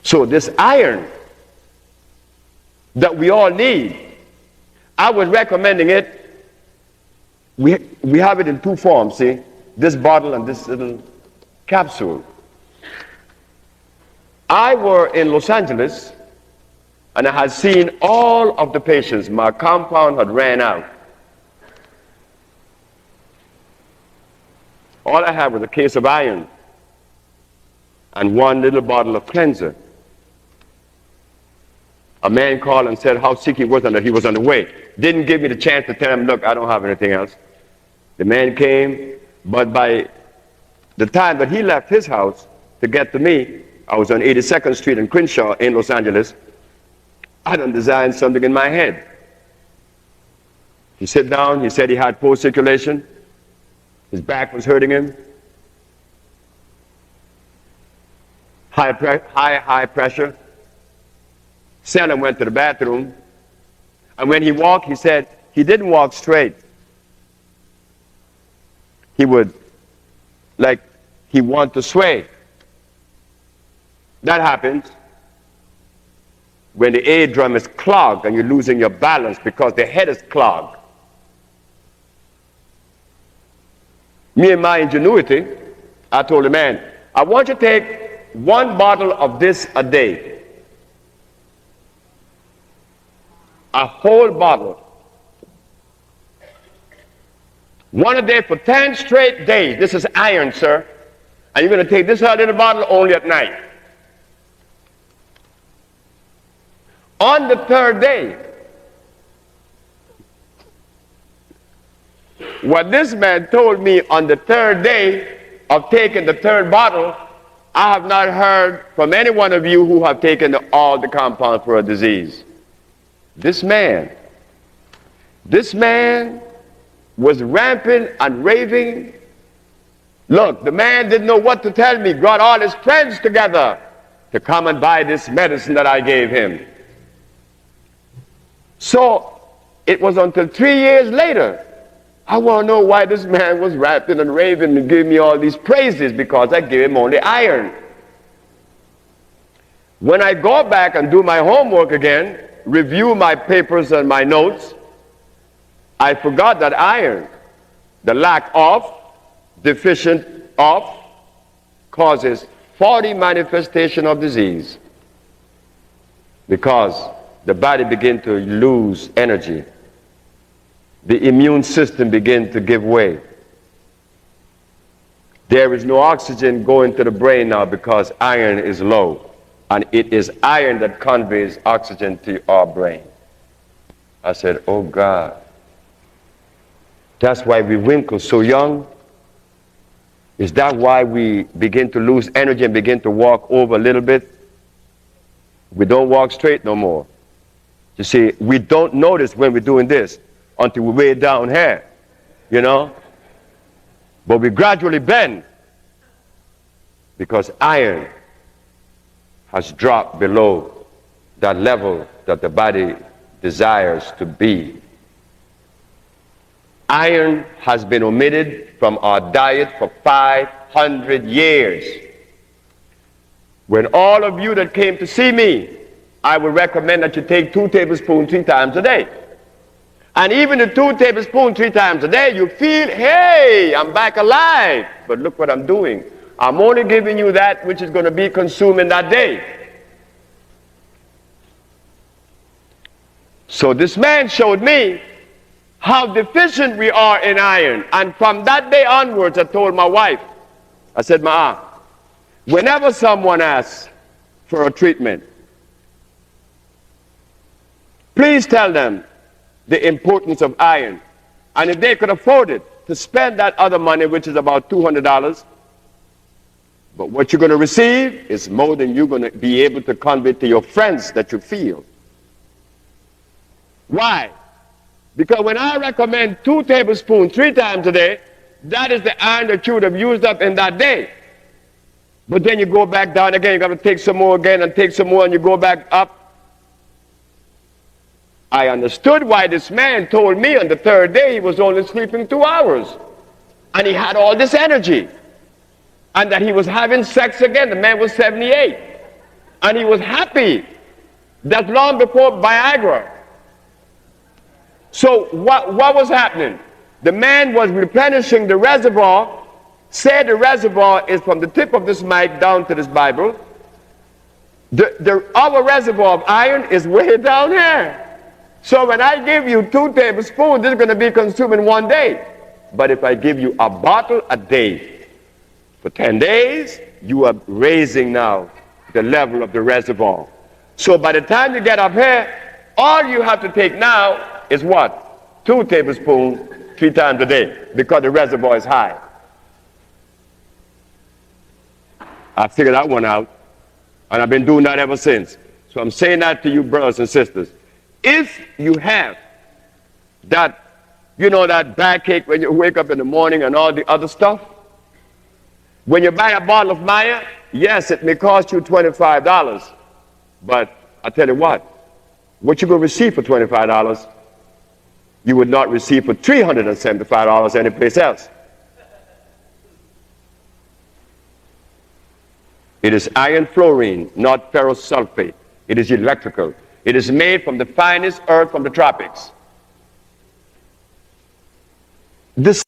So this iron that we all need, I was recommending it. We have it in two forms, see? This bottle and this little capsule. I were in Los Angeles, and I had seen all of the patients. My compound had ran out. All I had was a case of iron and one little bottle of cleanser. A man called and said how sick he was and that he was on the way. Didn't give me the chance to tell him, look, I don't have anything else. The man came, but by the time that he left his house to get to me, I was on 82nd Street in Crenshaw in Los Angeles. I done designed something in my head. He sat down, he said he had poor circulation. His back was hurting him. High pressure. Seldom went to the bathroom. And when he walked, he said he didn't walk straight. He would, like, he wanted to sway. That happens when the eardrum is clogged and you're losing your balance because the head is clogged. Me and my ingenuity, I told the man, I want you to take one bottle of this a day. A whole bottle. One a day for 10 straight days. This is iron, sir. And you're going to take this little bottle only at night. On the third day, what this man told me on the third day of taking the third bottle, I have not heard from any one of you who have taken all the compounds for a disease. This man was rampant and raving. Look, the man didn't know what to tell me, brought all his friends together to come and buy this medicine that I gave him. So it was until 3 years later, I want to know why this man was rapping and raving and giving me all these praises, because I gave him only iron. When I go back and do my homework again, review my papers and my notes, I forgot that iron, the lack of, deficient of, causes 40 manifestations of disease, because the body begins to lose energy. The immune system begins to give way. There is no oxygen going to the brain now because iron is low. And it is iron that conveys oxygen to our brain. I said, oh God. That's why we wrinkle so young. Is that why we begin to lose energy and begin to walk over a little bit? We don't walk straight no more. You see, we don't notice when we're doing this until we're way down here, you know? But we gradually bend because iron has dropped below that level that the body desires to be. Iron has been omitted from our diet for 500 years. When all of you that came to see me, I would recommend that you take 2 tablespoons 3 times a day. And even the 2 tablespoons 3 times a day, you feel, hey, I'm back alive. But look what I'm doing. I'm only giving you that which is going to be consumed in that day. So this man showed me how deficient we are in iron. And from that day onwards, I told my wife, I said, Ma, whenever someone asks for a treatment, please tell them the importance of iron. And if they could afford it, to spend that other money, which is about $200, but what you're going to receive is more than you're going to be able to convey to your friends that you feel. Why? Because when I recommend 2 tablespoons 3 times a day, that is the iron that you would have used up in that day. But then you go back down again, you got to take some more again and take some more, and you go back up. I understood why this man told me on the third day he was only sleeping 2 hours. And he had all this energy. And that he was having sex again. The man was 78. And he was happy. That's long before Viagra. So what was happening? The man was replenishing the reservoir. Say the reservoir is from the tip of this mic down to this Bible. Our reservoir of iron is way down here. So when I give you 2 tablespoons, this is going to be consumed in 1 day. But if I give you a bottle a day for 10 days, you are raising now the level of the reservoir. So by the time you get up here, all you have to take now is what? 2 tablespoons 3 times a day, because the reservoir is high. I figured that one out, and I've been doing that ever since. So I'm saying that to you, brothers and sisters. If you have that, that backache when you wake up in the morning and all the other stuff, when you buy a bottle of Maya, yes, it may cost you $25, but I tell you what you will receive for $25, you would not receive for $375 anyplace else. It is iron fluorine, not ferrous sulfate. It is electrical. It is made from the finest earth from the tropics. This